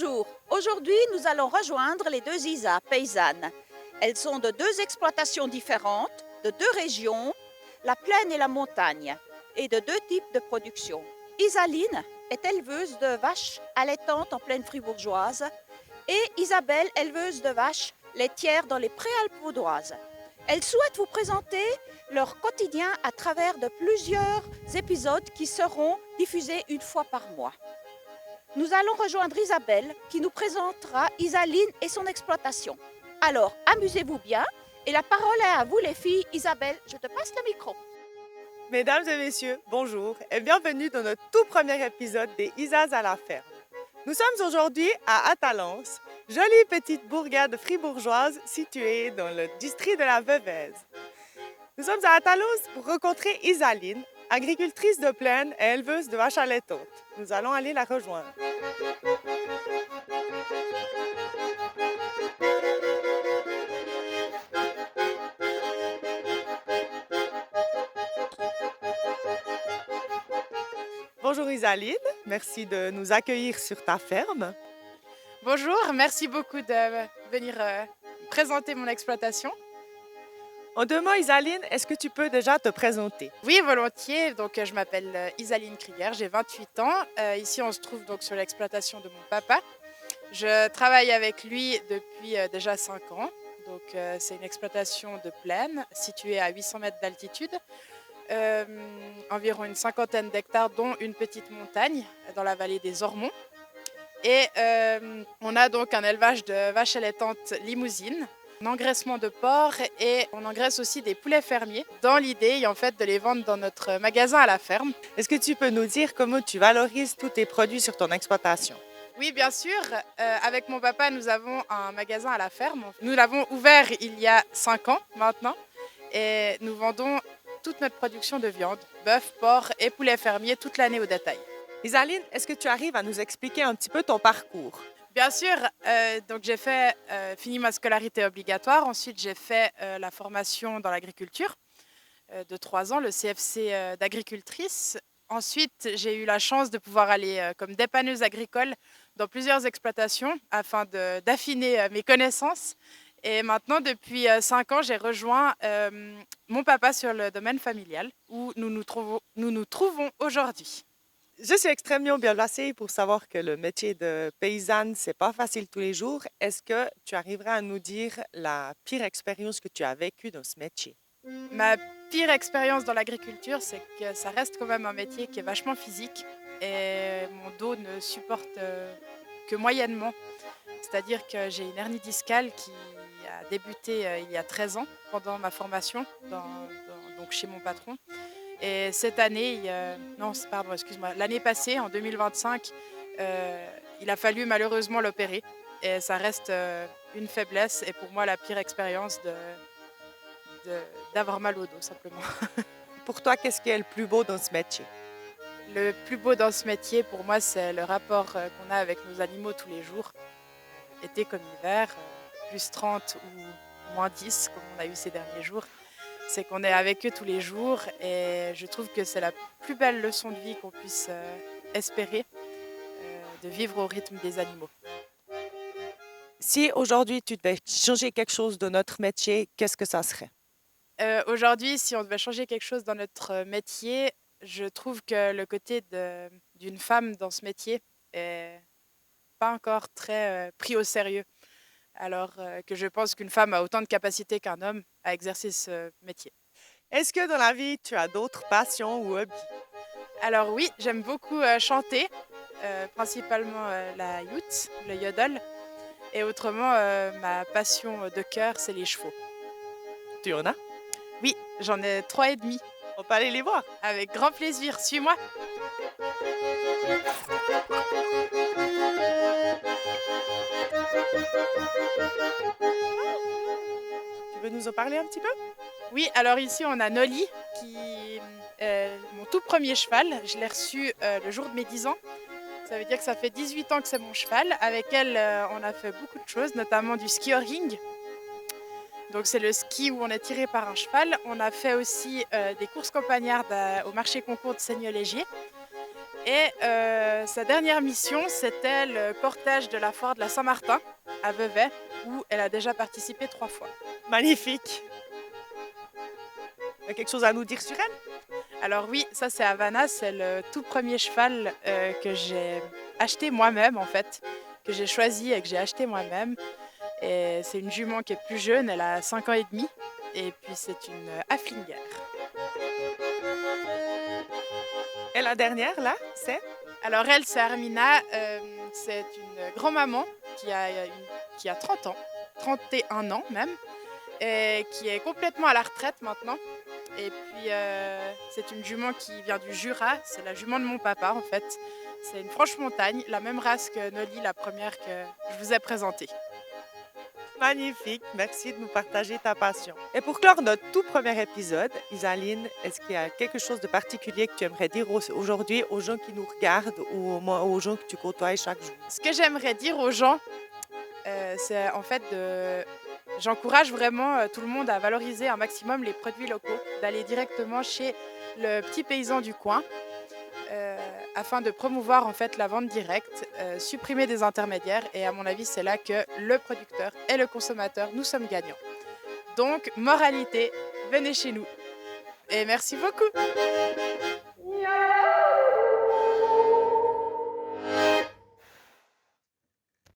Bonjour, aujourd'hui nous allons rejoindre les deux Isa paysannes. Elles sont de deux exploitations différentes, de deux régions, la plaine et la montagne, et de deux types de production. Isaline est éleveuse de vaches allaitantes en plaine fribourgeoise et Isabelle, éleveuse de vaches laitières dans les Préalpes vaudoises. Elles souhaitent vous présenter leur quotidien à travers de plusieurs épisodes qui seront diffusés une fois par mois. Nous allons rejoindre Isabelle qui nous présentera Isaline et son exploitation. Alors, amusez-vous bien et la parole est à vous les filles. Isabelle, je te passe le micro. Mesdames et messieurs, bonjour et bienvenue dans notre tout premier épisode des Isas à la ferme. Nous sommes aujourd'hui à Attalens, jolie petite bourgade fribourgeoise située dans le district de la Veuvez. Nous sommes à Attalens pour rencontrer Isaline, agricultrice de plaine et éleveuse de vaches allaitantes. Nous allons aller la rejoindre. Bonjour Isaline, merci de nous accueillir sur ta ferme. Bonjour, merci beaucoup de venir présenter mon exploitation. En deux mots, Isaline, est-ce que tu peux déjà te présenter? Oui, volontiers. Donc, je m'appelle Isaline Krieger, j'ai 28 ans. Ici, on se trouve donc sur l'exploitation de mon papa. Je travaille avec lui depuis déjà 5 ans. Donc, c'est une exploitation de plaine située à 800 mètres d'altitude. Environ une cinquantaine d'hectares, dont une petite montagne dans la vallée des Ormonts. Et on a donc un élevage de vaches allaitantes limousines, un engraissement de porc et on engraisse aussi des poulets fermiers dans l'idée en fait de les vendre dans notre magasin à la ferme. Est-ce que tu peux nous dire comment tu valorises tous tes produits sur ton exploitation? Oui, bien sûr. Avec mon papa, nous avons un magasin à la ferme. Nous l'avons ouvert il y a 5 ans maintenant et nous vendons toute notre production de viande, bœuf, porc et poulet fermier toute l'année au détail. Isaline, est-ce que tu arrives à nous expliquer un petit peu ton parcours? Bien sûr, donc j'ai fini ma scolarité obligatoire. Ensuite, j'ai fait la formation dans l'agriculture de 3 ans, le CFC d'agricultrice. Ensuite, j'ai eu la chance de pouvoir aller comme dépanneuse agricole dans plusieurs exploitations afin d'affiner mes connaissances. Et maintenant, depuis 5 ans, j'ai rejoint mon papa sur le domaine familial où nous nous trouvons aujourd'hui. Je suis extrêmement bien placée pour savoir que le métier de paysanne, c'est pas facile tous les jours. Est-ce que tu arriverais à nous dire la pire expérience que tu as vécue dans ce métier? Ma pire expérience dans l'agriculture, c'est que ça reste quand même un métier qui est vachement physique et mon dos ne supporte que moyennement. C'est-à-dire que j'ai une hernie discale qui a débuté il y a 13 ans pendant ma formation donc chez mon patron. Et cette année, l'année passée, en 2025, il a fallu malheureusement l'opérer. Et ça reste une faiblesse et pour moi la pire expérience d'avoir mal au dos simplement. Pour toi, qu'est-ce qui est le plus beau dans ce métier? Le plus beau dans ce métier pour moi, c'est le rapport qu'on a avec nos animaux tous les jours. Été comme hiver, plus 30 ou moins 10 comme on a eu ces derniers jours. C'est qu'on est avec eux tous les jours et je trouve que c'est la plus belle leçon de vie qu'on puisse espérer, de vivre au rythme des animaux. Si aujourd'hui tu devais changer quelque chose de notre métier, qu'est-ce que ça serait? Aujourd'hui, si on devait changer quelque chose dans notre métier, je trouve que le côté d'une femme dans ce métier est pas encore très pris au sérieux. Alors que je pense qu'une femme a autant de capacités qu'un homme à exercer ce métier. Est-ce que dans la vie, tu as d'autres passions ou hobbies? Alors oui, j'aime beaucoup chanter, principalement la yout, le yodel. Et autrement, ma passion de cœur, c'est les chevaux. Tu en as? Oui, j'en ai 3 et demi. On peut aller les voir. Avec grand plaisir, suis-moi. Tu veux nous en parler un petit peu? Oui, alors ici on a Nolly, qui est mon tout premier cheval. Je l'ai reçu le jour de mes 10 ans. Ça veut dire que ça fait 18 ans que c'est mon cheval. Avec elle, on a fait beaucoup de choses, notamment du ski ring. Donc c'est le ski où on est tiré par un cheval. On a fait aussi des courses campagnardes au marché concours de Seigneur-Légier. Et sa dernière mission, c'était le cortège de la foire de la Saint-Martin à Vevey, où elle a déjà participé 3 fois. Magnifique. Il y a quelque chose à nous dire sur elle? Alors oui, ça c'est Havana, c'est le tout premier cheval que j'ai acheté moi-même en fait, que j'ai choisi et que j'ai acheté moi-même. Et c'est une jument qui est plus jeune, elle a 5 ans et demi, et puis c'est une Haflinger. Et la dernière, là, c'est? Alors elle, c'est Armina, c'est une grand-maman qui a 30 ans, 31 ans même, et qui est complètement à la retraite maintenant. Et puis c'est une jument qui vient du Jura, c'est la jument de mon papa en fait. C'est une franche montagne, la même race que Nolly, la première que je vous ai présentée. Magnifique. Merci de nous partager ta passion. Et pour clore notre tout premier épisode, Isaline, est-ce qu'il y a quelque chose de particulier que tu aimerais dire aujourd'hui aux gens qui nous regardent ou aux gens que tu côtoies chaque jour? Ce que j'aimerais dire aux gens, c'est en fait j'encourage vraiment tout le monde à valoriser un maximum les produits locaux, d'aller directement chez le petit paysan du coin afin de promouvoir en fait la vente directe, supprimer des intermédiaires et à mon avis c'est là que le producteur et le consommateur, nous sommes gagnants. Donc moralité, venez chez nous et merci beaucoup.